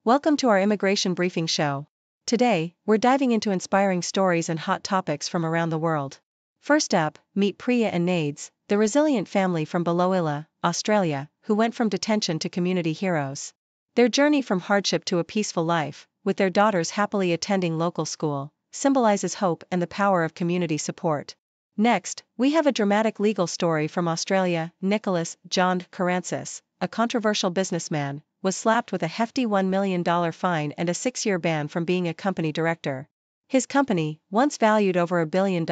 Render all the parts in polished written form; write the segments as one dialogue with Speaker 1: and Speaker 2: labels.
Speaker 1: Welcome to our immigration briefing show. Today, we're diving into inspiring stories and hot topics from around the world. First up, meet Priya and Nades, the resilient family from Biloela, Australia, who went from detention to community heroes. Their journey from hardship to a peaceful life, with their daughters happily attending local school, symbolizes hope and the power of community support. Next, we have a dramatic legal story from Australia. Nickolas John Karantzis, a controversial businessman, was slapped with a hefty $1 million fine and a 6-year ban from being a company director. His company, once valued over $1 billion,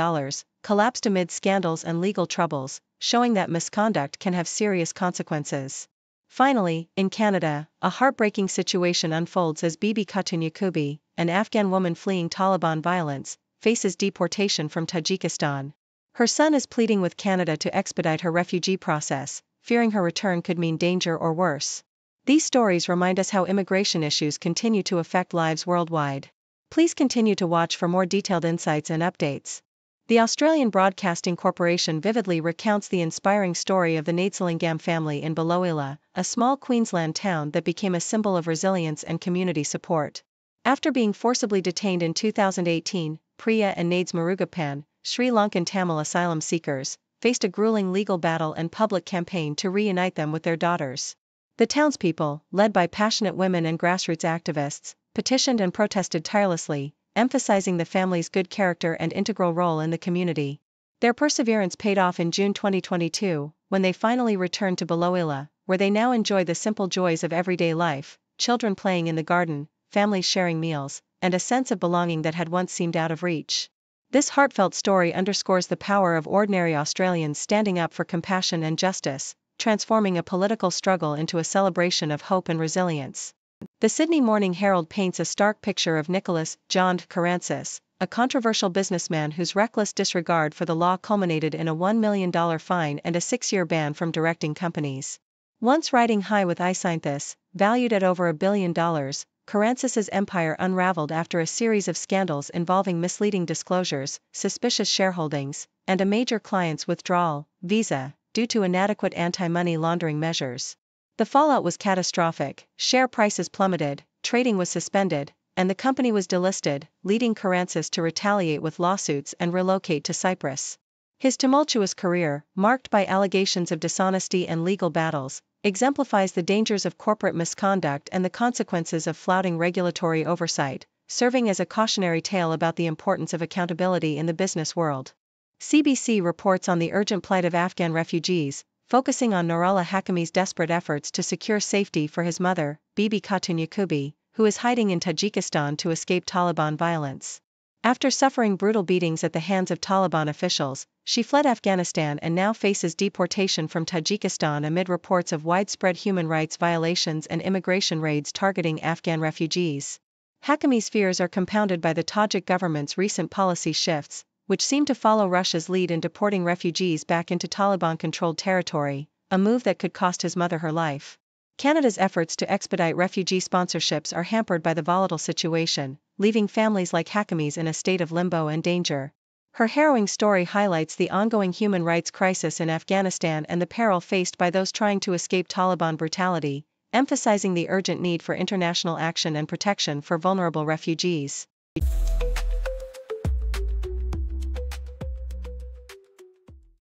Speaker 1: collapsed amid scandals and legal troubles, showing that misconduct can have serious consequences. Finally, in Canada, a heartbreaking situation unfolds as Bibi Khatoon Yaqoubi, an Afghan woman fleeing Taliban violence, faces deportation from Tajikistan. Her son is pleading with Canada to expedite her refugee process, fearing her return could mean danger or worse. These stories remind us how immigration issues continue to affect lives worldwide. Please continue to watch for more detailed insights and updates. The Australian Broadcasting Corporation vividly recounts the inspiring story of the Nades family in Biloela, a small Queensland town that became a symbol of resilience and community support. After being forcibly detained in 2018, Priya and Nades Murugapan, Sri Lankan Tamil asylum seekers, faced a grueling legal battle and public campaign to reunite them with their daughters. The townspeople, led by passionate women and grassroots activists, petitioned and protested tirelessly, emphasizing the family's good character and integral role in the community. Their perseverance paid off in June 2022, when they finally returned to Biloela, where they now enjoy the simple joys of everyday life, children playing in the garden, families sharing meals, and a sense of belonging that had once seemed out of reach. This heartfelt story underscores the power of ordinary Australians standing up for compassion and justice, transforming a political struggle into a celebration of hope and resilience. The Sydney Morning Herald paints a stark picture of Nickolas John Karantzis, a controversial businessman whose reckless disregard for the law culminated in a $1 million fine and a 6-year ban from directing companies. Once riding high with Asylum, valued at over $1 billion, Karantzis' empire unraveled after a series of scandals involving misleading disclosures, suspicious shareholdings, and a major client's withdrawal visa, due to inadequate anti-money laundering measures. The fallout was catastrophic, share prices plummeted, trading was suspended, and the company was delisted, leading Karantzis to retaliate with lawsuits and relocate to Cyprus. His tumultuous career, marked by allegations of dishonesty and legal battles, exemplifies the dangers of corporate misconduct and the consequences of flouting regulatory oversight, serving as a cautionary tale about the importance of accountability in the business world. CBC reports on the urgent plight of Afghan refugees, focusing on Nickolas Haqqami's desperate efforts to secure safety for his mother, Bibi Khatoon Yaqoubi, who is hiding in Tajikistan to escape Taliban violence. After suffering brutal beatings at the hands of Taliban officials, she fled Afghanistan and now faces deportation from Tajikistan amid reports of widespread human rights violations and immigration raids targeting Afghan refugees. Haqqami's fears are compounded by the Tajik government's recent policy shifts, which seem to follow Russia's lead in deporting refugees back into Taliban-controlled territory, a move that could cost his mother her life. Canada's efforts to expedite refugee sponsorships are hampered by the volatile situation, leaving families like Haqqami's in a state of limbo and danger. Her harrowing story highlights the ongoing human rights crisis in Afghanistan and the peril faced by those trying to escape Taliban brutality, emphasizing the urgent need for international action and protection for vulnerable refugees.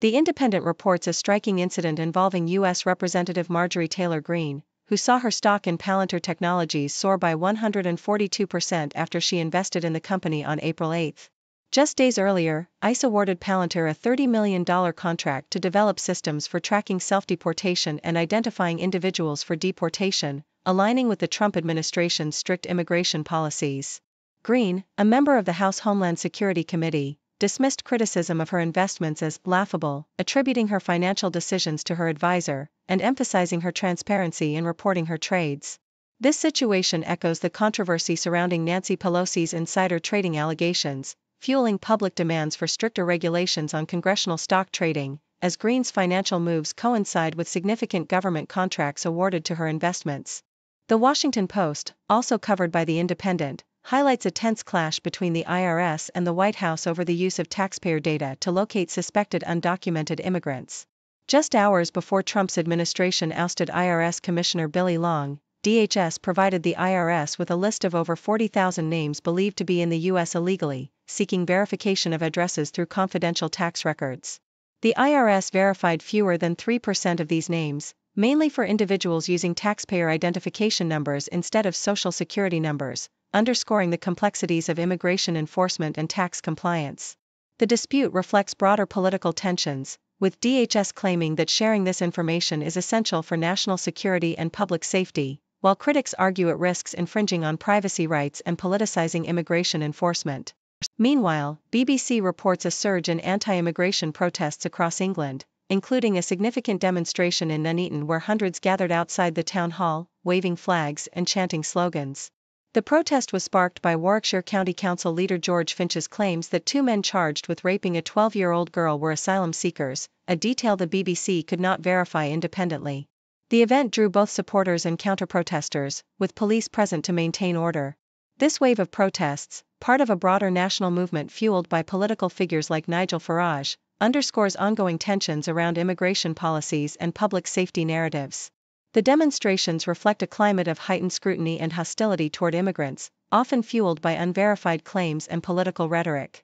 Speaker 1: The Independent reports a striking incident involving U.S. Representative Marjorie Taylor Greene, who saw her stock in Palantir Technologies soar by 142% after she invested in the company on April 8. Just days earlier, ICE awarded Palantir a $30 million contract to develop systems for tracking self-deportation and identifying individuals for deportation, aligning with the Trump administration's strict immigration policies. Greene, a member of the House Homeland Security Committee, dismissed criticism of her investments as laughable, attributing her financial decisions to her advisor, and emphasizing her transparency in reporting her trades. This situation echoes the controversy surrounding Nancy Pelosi's insider trading allegations, fueling public demands for stricter regulations on congressional stock trading, as Greene's financial moves coincide with significant government contracts awarded to her investments. The Washington Post, also covered by The Independent, highlights a tense clash between the IRS and the White House over the use of taxpayer data to locate suspected undocumented immigrants. Just hours before Trump's administration ousted IRS Commissioner Billy Long, DHS provided the IRS with a list of over 40,000 names believed to be in the U.S. illegally, seeking verification of addresses through confidential tax records. The IRS verified fewer than 3% of these names, mainly for individuals using taxpayer identification numbers instead of social security numbers, underscoring the complexities of immigration enforcement and tax compliance. The dispute reflects broader political tensions, with DHS claiming that sharing this information is essential for national security and public safety, while critics argue it risks infringing on privacy rights and politicizing immigration enforcement. Meanwhile, BBC reports a surge in anti-immigration protests across England, including a significant demonstration in Nuneaton where hundreds gathered outside the town hall, waving flags and chanting slogans. The protest was sparked by Warwickshire County Council leader George Finch's claims that two men charged with raping a 12-year-old girl were asylum seekers, a detail the BBC could not verify independently. The event drew both supporters and counter-protesters, with police present to maintain order. This wave of protests, part of a broader national movement fueled by political figures like Nigel Farage, underscores ongoing tensions around immigration policies and public safety narratives. The demonstrations reflect a climate of heightened scrutiny and hostility toward immigrants, often fueled by unverified claims and political rhetoric.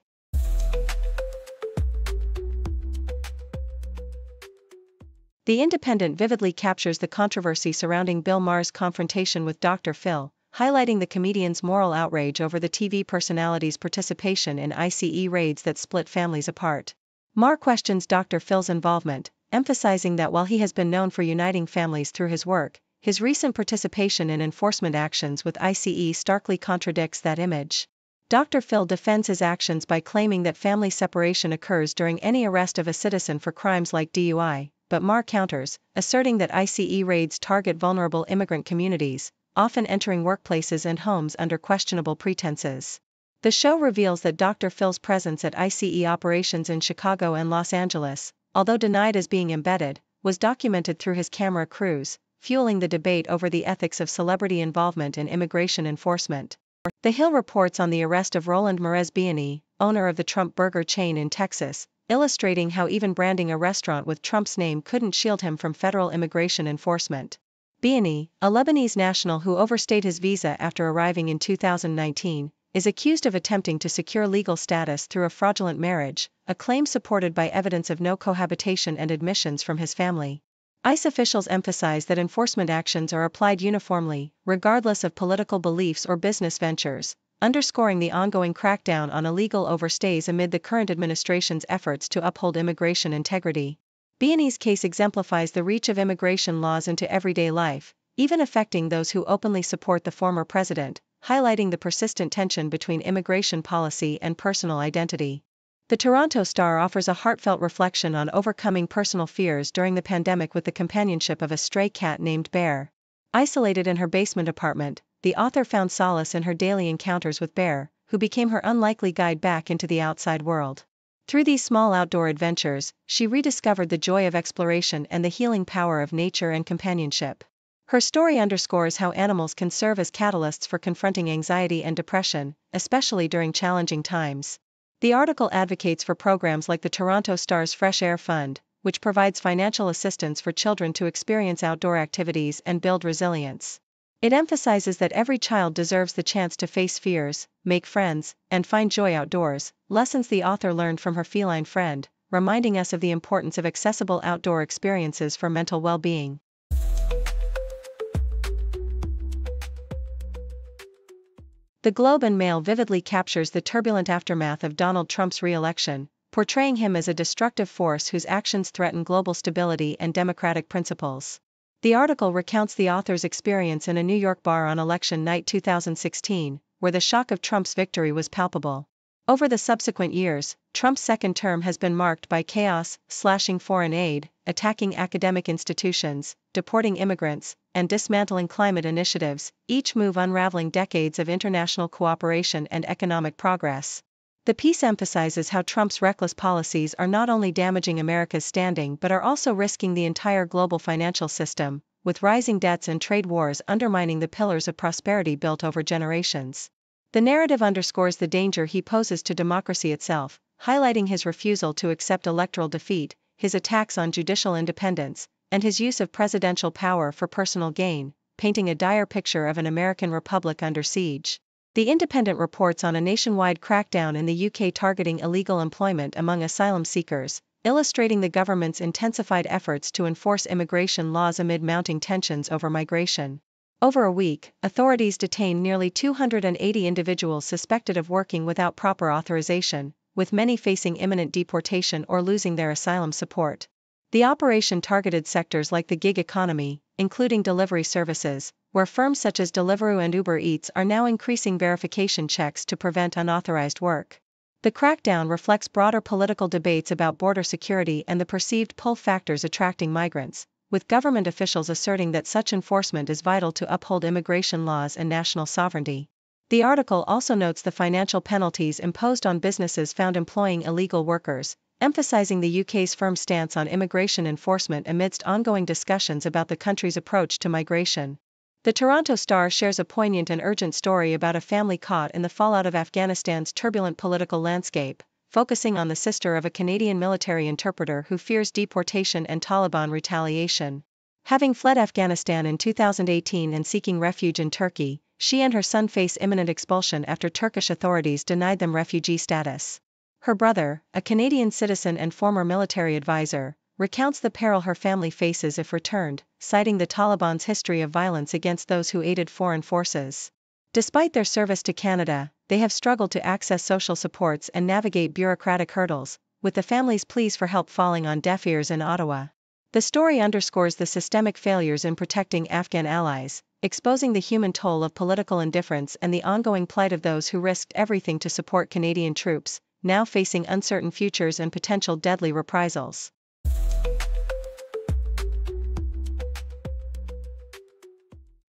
Speaker 1: The Independent vividly captures the controversy surrounding Bill Maher's confrontation with Dr. Phil, highlighting the comedian's moral outrage over the TV personality's participation in ICE raids that split families apart. Maher questions Dr. Phil's involvement, emphasizing that while he has been known for uniting families through his work, his recent participation in enforcement actions with ICE starkly contradicts that image. Dr. Phil defends his actions by claiming that family separation occurs during any arrest of a citizen for crimes like DUI, but Maher counters, asserting that ICE raids target vulnerable immigrant communities, often entering workplaces and homes under questionable pretenses. The show reveals that Dr. Phil's presence at ICE operations in Chicago and Los Angeles, although denied as being embedded, was documented through his camera crews, fueling the debate over the ethics of celebrity involvement in immigration enforcement. The Hill reports on the arrest of Roland Merez Biani, owner of the Trump burger chain in Texas, illustrating how even branding a restaurant with Trump's name couldn't shield him from federal immigration enforcement. Biani, a Lebanese national who overstayed his visa after arriving in 2019, is accused of attempting to secure legal status through a fraudulent marriage, a claim supported by evidence of no cohabitation and admissions from his family. ICE officials emphasize that enforcement actions are applied uniformly, regardless of political beliefs or business ventures, underscoring the ongoing crackdown on illegal overstays amid the current administration's efforts to uphold immigration integrity. Biani's case exemplifies the reach of immigration laws into everyday life, even affecting those who openly support the former president, highlighting the persistent tension between immigration policy and personal identity. The Toronto Star offers a heartfelt reflection on overcoming personal fears during the pandemic with the companionship of a stray cat named Bear. Isolated in her basement apartment, the author found solace in her daily encounters with Bear, who became her unlikely guide back into the outside world. Through these small outdoor adventures, she rediscovered the joy of exploration and the healing power of nature and companionship. Her story underscores how animals can serve as catalysts for confronting anxiety and depression, especially during challenging times. The article advocates for programs like the Toronto Star's Fresh Air Fund, which provides financial assistance for children to experience outdoor activities and build resilience. It emphasizes that every child deserves the chance to face fears, make friends, and find joy outdoors, lessons the author learned from her feline friend, reminding us of the importance of accessible outdoor experiences for mental well-being. The Globe and Mail vividly captures the turbulent aftermath of Donald Trump's re-election, portraying him as a destructive force whose actions threaten global stability and democratic principles. The article recounts the author's experience in a New York bar on election night 2016, where the shock of Trump's victory was palpable. Over the subsequent years, Trump's second term has been marked by chaos, slashing foreign aid, attacking academic institutions, deporting immigrants, and dismantling climate initiatives, each move unraveling decades of international cooperation and economic progress. The piece emphasizes how Trump's reckless policies are not only damaging America's standing but are also risking the entire global financial system, with rising debts and trade wars undermining the pillars of prosperity built over generations. The narrative underscores the danger he poses to democracy itself, highlighting his refusal to accept electoral defeat, his attacks on judicial independence, and his use of presidential power for personal gain, painting a dire picture of an American republic under siege. The Independent reports on a nationwide crackdown in the UK targeting illegal employment among asylum seekers, illustrating the government's intensified efforts to enforce immigration laws amid mounting tensions over migration. Over a week, authorities detained nearly 280 individuals suspected of working without proper authorization, with many facing imminent deportation or losing their asylum support. The operation targeted sectors like the gig economy, including delivery services, where firms such as Deliveroo and Uber Eats are now increasing verification checks to prevent unauthorized work. The crackdown reflects broader political debates about border security and the perceived pull factors attracting migrants, with government officials asserting that such enforcement is vital to uphold immigration laws and national sovereignty. The article also notes the financial penalties imposed on businesses found employing illegal workers, emphasizing the UK's firm stance on immigration enforcement amidst ongoing discussions about the country's approach to migration. The Toronto Star shares a poignant and urgent story about a family caught in the fallout of Afghanistan's turbulent political landscape, focusing on the sister of a Canadian military interpreter who fears deportation and Taliban retaliation. Having fled Afghanistan in 2018 and seeking refuge in Turkey, she and her son face imminent expulsion after Turkish authorities denied them refugee status. Her brother, a Canadian citizen and former military advisor, recounts the peril her family faces if returned, citing the Taliban's history of violence against those who aided foreign forces. Despite their service to Canada, they have struggled to access social supports and navigate bureaucratic hurdles, with the family's pleas for help falling on deaf ears in Ottawa. The story underscores the systemic failures in protecting Afghan allies, exposing the human toll of political indifference and the ongoing plight of those who risked everything to support Canadian troops, now facing uncertain futures and potential deadly reprisals.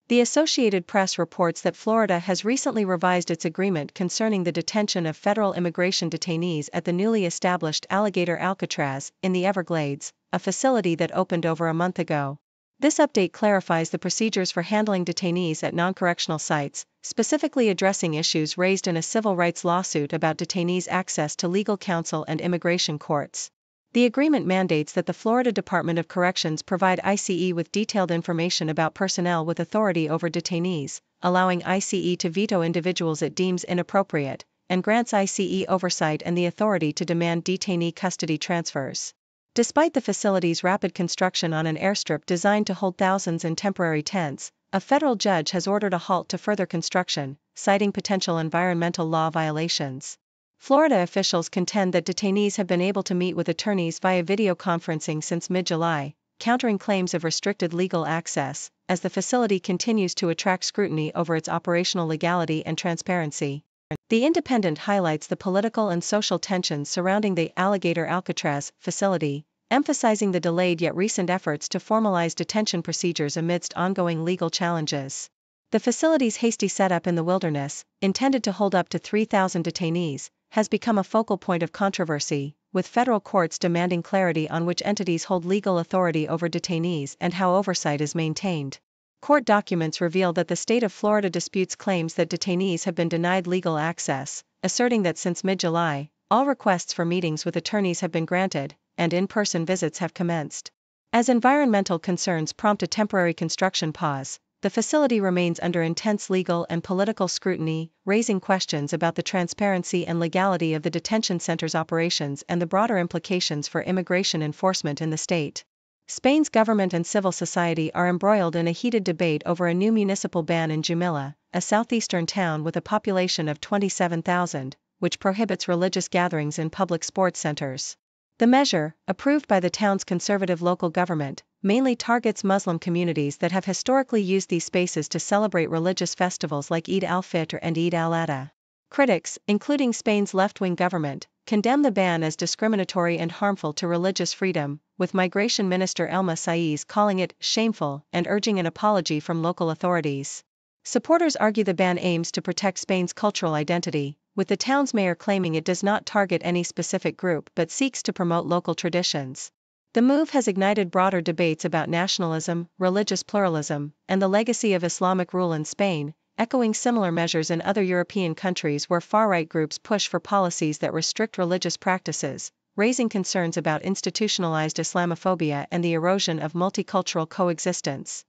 Speaker 1: The Associated Press reports that Florida has recently revised its agreement concerning the detention of federal immigration detainees at the newly established Alligator Alcatraz, in the Everglades, a facility that opened over a month ago. This update clarifies the procedures for handling detainees at non-correctional sites, specifically addressing issues raised in a civil rights lawsuit about detainees' access to legal counsel and immigration courts. The agreement mandates that the Florida Department of Corrections provide ICE with detailed information about personnel with authority over detainees, allowing ICE to veto individuals it deems inappropriate, and grants ICE oversight and the authority to demand detainee custody transfers. Despite the facility's rapid construction on an airstrip designed to hold thousands in temporary tents, a federal judge has ordered a halt to further construction, citing potential environmental law violations. Florida officials contend that detainees have been able to meet with attorneys via video conferencing since mid-July, countering claims of restricted legal access, as the facility continues to attract scrutiny over its operational legality and transparency. The Independent highlights the political and social tensions surrounding the Alligator Alcatraz facility, emphasizing the delayed yet recent efforts to formalize detention procedures amidst ongoing legal challenges. The facility's hasty setup in the wilderness, intended to hold up to 3,000 detainees, has become a focal point of controversy, with federal courts demanding clarity on which entities hold legal authority over detainees and how oversight is maintained. Court documents reveal that the state of Florida disputes claims that detainees have been denied legal access, asserting that since mid-July, all requests for meetings with attorneys have been granted, and in-person visits have commenced. As environmental concerns prompt a temporary construction pause, the facility remains under intense legal and political scrutiny, raising questions about the transparency and legality of the detention center's operations and the broader implications for immigration enforcement in the state. Spain's government and civil society are embroiled in a heated debate over a new municipal ban in Jumilla, a southeastern town with a population of 27,000, which prohibits religious gatherings in public sports centers. The measure, approved by the town's conservative local government, mainly targets Muslim communities that have historically used these spaces to celebrate religious festivals like Eid al-Fitr and Eid al-Adha. Critics, including Spain's left-wing government, condemn the ban as discriminatory and harmful to religious freedom, with Migration Minister Elma Saiz calling it shameful and urging an apology from local authorities. Supporters argue the ban aims to protect Spain's cultural identity, with the town's mayor claiming it does not target any specific group but seeks to promote local traditions. The move has ignited broader debates about nationalism, religious pluralism, and the legacy of Islamic rule in Spain, echoing similar measures in other European countries where far-right groups push for policies that restrict religious practices, raising concerns about institutionalized Islamophobia and the erosion of multicultural coexistence.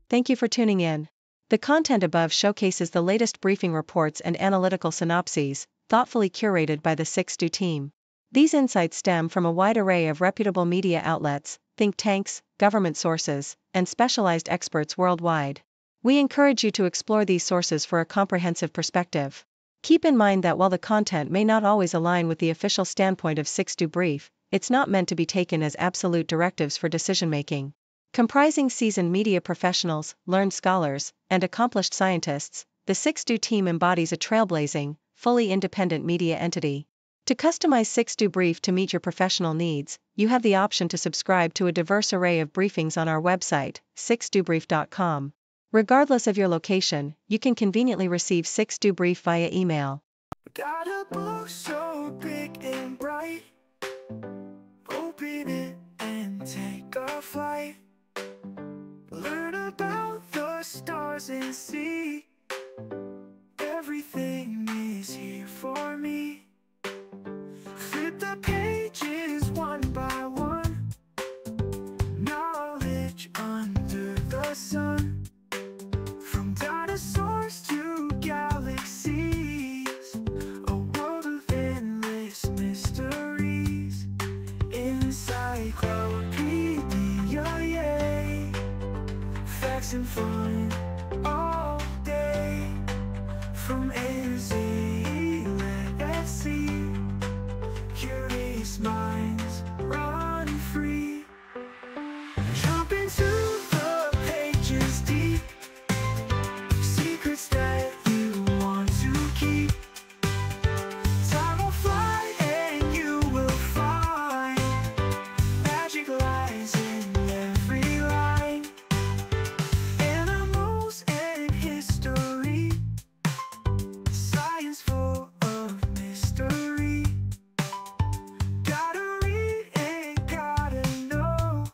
Speaker 1: Thank you for tuning in. The content above showcases the latest briefing reports and analytical synopses, thoughtfully curated by the 6Do team. These insights stem from a wide array of reputable media outlets, think tanks, government sources, and specialized experts worldwide. We encourage you to explore these sources for a comprehensive perspective. Keep in mind that while the content may not always align with the official standpoint of 6Do Brief, it's not meant to be taken as absolute directives for decision-making. Comprising seasoned media professionals, learned scholars, and accomplished scientists, the 6Do team embodies a trailblazing, fully independent media entity. To customize 6Do Brief to meet your professional needs, you have the option to subscribe to a diverse array of briefings on our website, 6dobrief.com. Regardless of your location, you can conveniently receive 6Do Brief via email.
Speaker 2: Got a book so big and bright, open it and take a flight. Learn about the stars and see, everything is here for me. Flip the pages one by one, knowledge under the sun. From dinosaurs to galaxies, a world of endless mysteries. Encyclopedia, yay, facts and fun all day. From A to Z, let's see, curious minds run free. Jump into the pages deep, secrets that you want to keep. Time will fly and you will find magic lies in every line. Animals and history, science full of mystery. Gotta read and gotta know,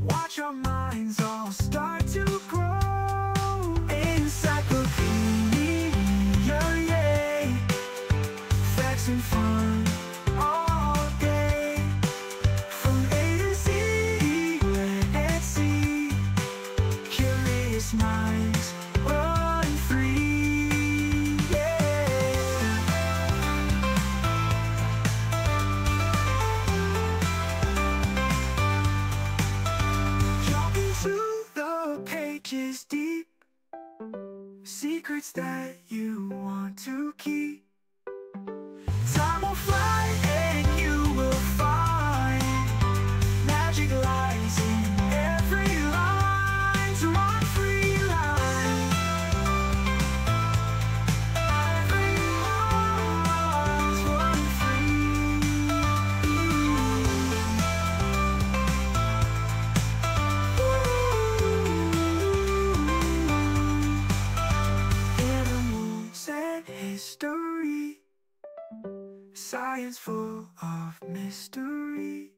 Speaker 2: watch our minds all start to grow. Encyclopedia, yay, facts and fun all day. From A to Z, let's see, curious minds run free, yeah. Jump into the pages deep, secrets that you want to keep. Time will fly and you will find magic lies in every line. To run free line, every line's run free. Animals and history, science full of mystery.